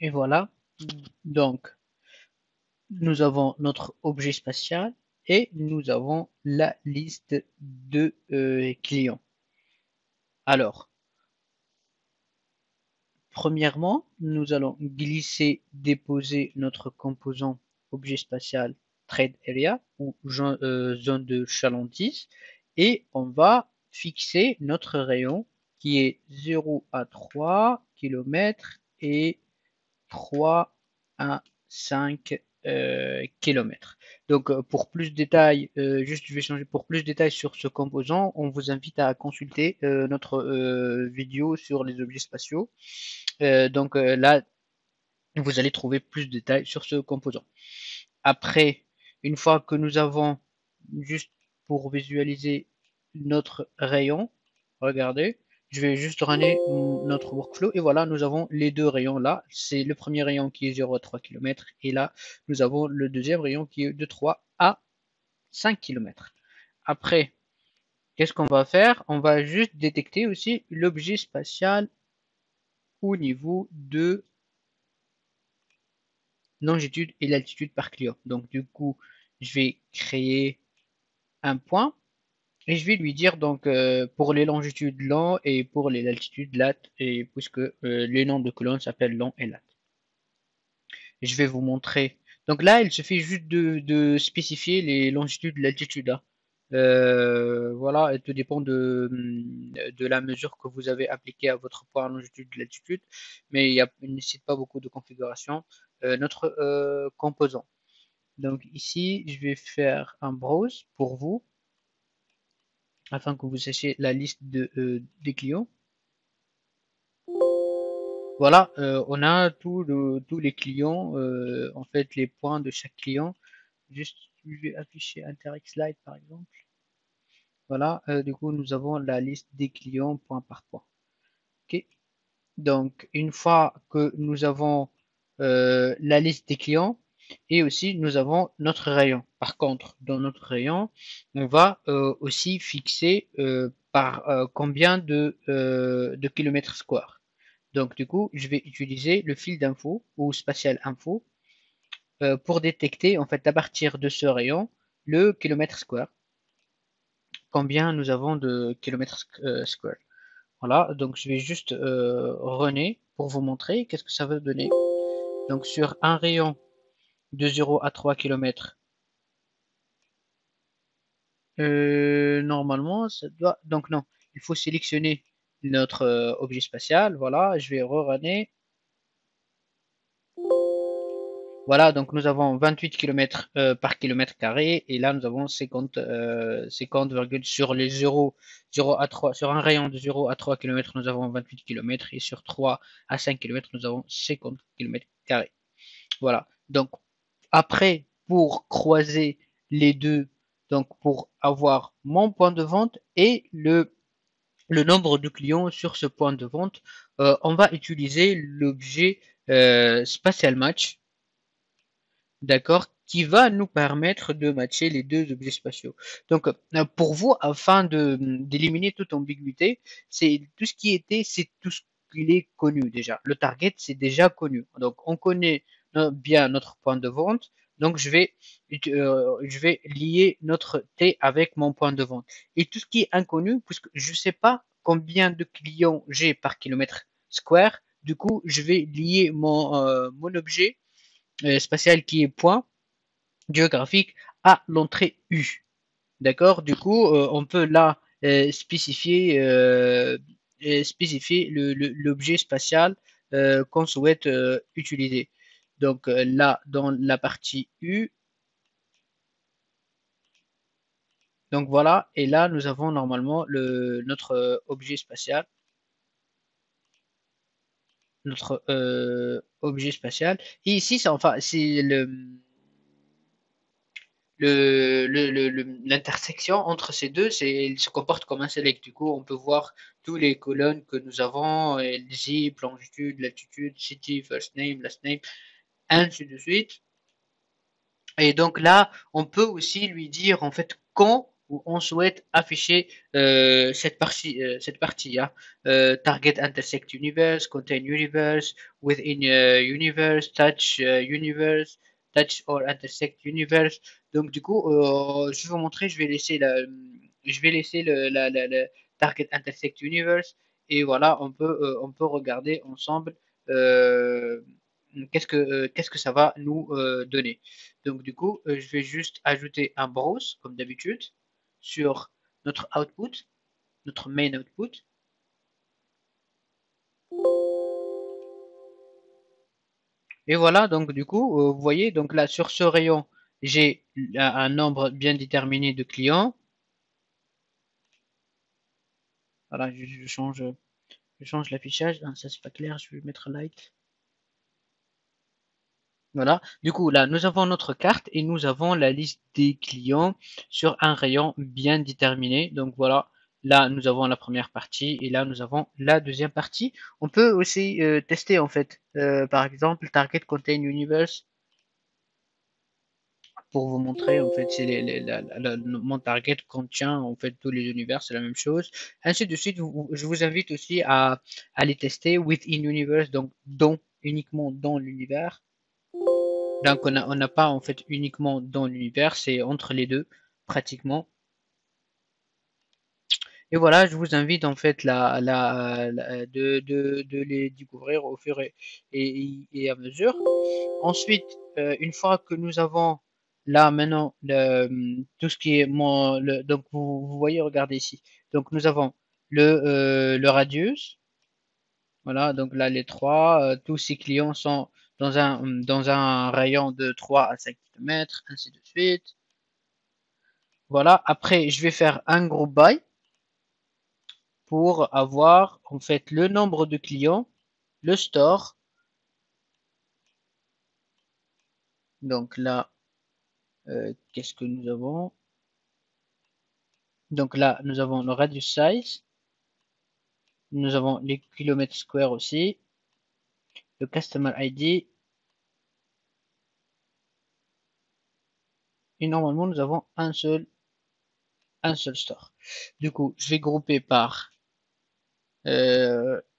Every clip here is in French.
Et voilà. Donc, nous avons notre objet spatial et nous avons la liste de clients. Alors, premièrement, nous allons glisser, déposer notre composant objet spatial Trade Area ou zone de chalandise et on va fixer notre rayon qui est 0 à 3 km et 3 à 5 km. Donc pour plus de détails, juste je vais changer pour plus de détails sur ce composant, on vous invite à consulter notre vidéo sur les objets spatiaux. Là, vous allez trouver plus de détails sur ce composant. Après, une fois que nous avons, juste pour visualiser notre rayon, regardez, je vais juste runner notre workflow et voilà, nous avons les deux rayons là. C'est le premier rayon qui est 0 à 3 km et là, nous avons le deuxième rayon qui est de 3 à 5 km. Après, qu'est-ce qu'on va faire? On va juste détecter aussi l'objet spatial au niveau de longitude et latitude par client. Donc du coup, je vais créer un point et je vais lui dire donc pour les longitudes long et pour les latitudes lat et puisque les noms de colonnes s'appellent long et lat. Je vais vous montrer. Donc là, il suffit juste de spécifier les longitudes et latitudes. Hein. Voilà, et tout dépend de la mesure que vous avez appliquée à votre point longitude et latitude, mais il ne nécessite pas beaucoup de configuration. Notre composant. Donc ici, je vais faire un browse pour vous, afin que vous sachiez la liste des clients. Voilà, on a tous les clients, en fait les points de chaque client. Juste, je vais afficher Interact Slide par exemple. Voilà, du coup nous avons la liste des clients point par point. Ok, donc une fois que nous avons la liste des clients et aussi nous avons notre rayon. Par contre, dans notre rayon, on va aussi fixer par combien de kilomètres square. Donc du coup, je vais utiliser le fil d'info ou spatial info pour détecter en fait à partir de ce rayon le kilomètre square. Combien nous avons de kilomètres square. Voilà, donc je vais juste runner pour vous montrer qu'est-ce que ça veut donner. Donc sur un rayon de 0 à 3 km, normalement ça doit... Donc non, il faut sélectionner notre objet spatial. Voilà, je vais re-runner. Voilà, donc nous avons 28 km par kilomètre carré et là nous avons 50, 50, sur les 0 à 3, sur un rayon de 0 à 3 km nous avons 28 km et sur 3 à 5 km nous avons 50 km carrés. Voilà, donc après pour croiser les deux, donc pour avoir mon point de vente et le nombre de clients sur ce point de vente, on va utiliser l'objet Spatial Match. D'accord, qui va nous permettre de matcher les deux objets spatiaux. Donc, pour vous, afin d'éliminer toute ambiguïté, c'est tout ce qui était, c'est tout ce qu'il est connu déjà. Le target, c'est déjà connu. Donc, on connaît bien notre point de vente. Donc, je vais lier notre T avec mon point de vente. Et tout ce qui est inconnu, puisque je ne sais pas combien de clients j'ai par kilomètre square, du coup, je vais lier mon objet spatial qui est point géographique à l'entrée U. D'accord. Du coup, on peut là spécifier l'objet spatial qu'on souhaite utiliser. Donc là, dans la partie U, donc voilà, et là nous avons normalement notre objet spatial, notre objet spatial. Et ici, c'est enfin, c'est l'intersection entre ces deux, il se comporte comme un select. Du coup, on peut voir tous les colonnes que nous avons, zip, longitude, latitude, city, first name, last name, ainsi de suite. Et donc là, on peut aussi lui dire en fait quand où on souhaite afficher cette partie, hein. Target intersect universe, contain universe, within universe, touch universe, touch or intersect universe. Donc du coup, je vais vous montrer, je vais laisser le target intersect universe et voilà, on peut regarder ensemble euh, qu'est-ce que ça va nous donner. Donc du coup, je vais juste ajouter un browse comme d'habitude sur notre output, notre main output. Et voilà, donc du coup, vous voyez, donc là sur ce rayon, j'ai un nombre bien déterminé de clients. Voilà, je change l'affichage. Ah, ça c'est pas clair, je vais mettre light. Voilà. Du coup, là, nous avons notre carte et nous avons la liste des clients sur un rayon bien déterminé. Donc voilà, là, nous avons la première partie et là, nous avons la deuxième partie. On peut aussi tester en fait, par exemple, Target Contain Universe pour vous montrer en fait si mon target contient en fait tous les univers, c'est la même chose. Ainsi de suite, je vous invite aussi à les tester within universe, donc uniquement dans l'univers. Donc on n'a pas en fait uniquement dans l'univers, c'est entre les deux pratiquement. Et voilà, je vous invite en fait de les découvrir au fur et à mesure. Ensuite, une fois que nous avons là maintenant tout ce qui est donc vous voyez, regardez ici. Donc nous avons le radius. Voilà, donc là les trois, tous ces clients sont dans un rayon de 3 à 5 km, ainsi de suite. Voilà, après je vais faire un group by pour avoir en fait le nombre de clients, le store. Donc là, qu'est-ce que nous avons? Donc là, nous avons le radius size, nous avons les kilomètres square aussi, le customer ID, et normalement nous avons un seul store. Du coup, je vais grouper par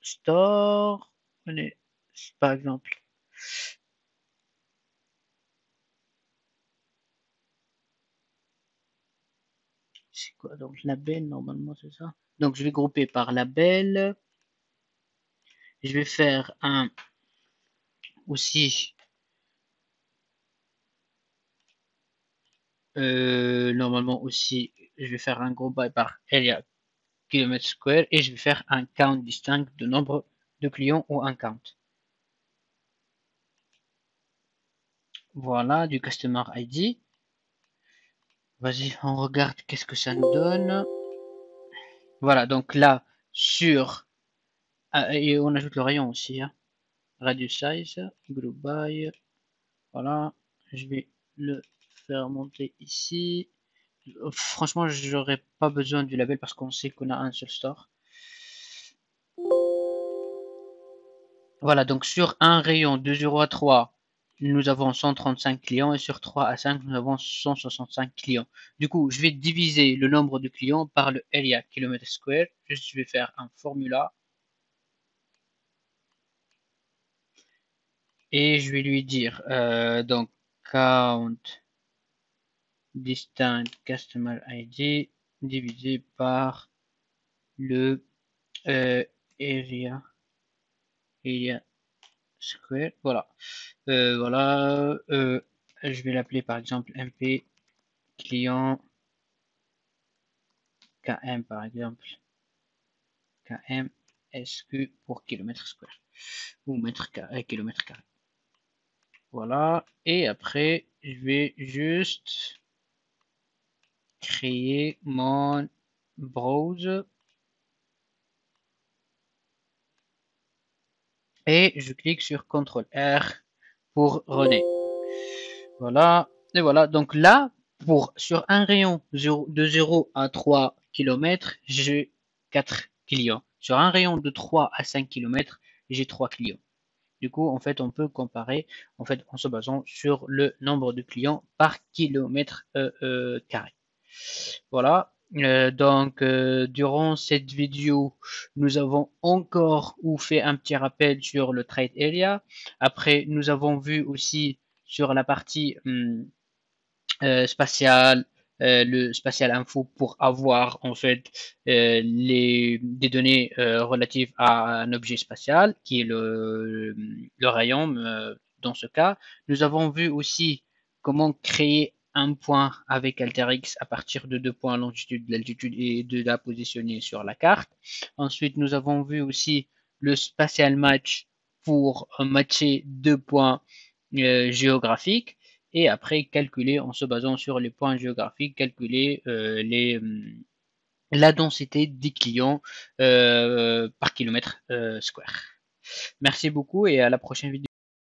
store, allez, par exemple, c'est quoi donc label normalement c'est ça. Donc je vais grouper par label, je vais faire un aussi normalement aussi je vais faire un group by par area kilomètre square et je vais faire un count distinct de nombre de clients ou un count. Voilà, du Customer ID. Vas-y, on regarde qu'est-ce que ça nous donne. Voilà, donc là, et on ajoute le rayon aussi, hein. Radius size, group by. Voilà, je vais le faire monter ici. Franchement, j'aurais pas besoin du label parce qu'on sait qu'on a un seul store. Voilà, donc sur un rayon de 0 à 3, nous avons 135 clients et sur 3 à 5, nous avons 165 clients. Du coup, je vais diviser le nombre de clients par le area kilomètre square. Je vais faire un formula et je vais lui dire donc count distinct customer ID divisé par le area, area square. Voilà. Voilà. Je vais l'appeler par exemple MP client KM par exemple. KM SQ pour kilomètre square ou kilomètre carré. Voilà. Et après, je vais juste créer mon browse et je clique sur CTRL R pour runner. Voilà. Et voilà. Donc là, sur un rayon de 0 à 3 km, j'ai 4 clients. Sur un rayon de 3 à 5 km, j'ai 3 clients. Du coup, en fait, on peut comparer en fait en se basant sur le nombre de clients par kilomètre carré. Voilà. Durant cette vidéo, nous avons encore ou fait un petit rappel sur le trade area. Après, nous avons vu aussi sur la partie spatiale, le spatial info pour avoir en fait des données relatives à un objet spatial qui est le rayon dans ce cas. Nous avons vu aussi comment créer un point avec AlterX à partir de 2 points, longitude, l'altitude et de la positionner sur la carte. Ensuite, nous avons vu aussi le spatial match pour matcher 2 points géographiques et après calculer en se basant sur les points géographiques, calculer la densité des clients par kilomètre square. Merci beaucoup et à la prochaine vidéo.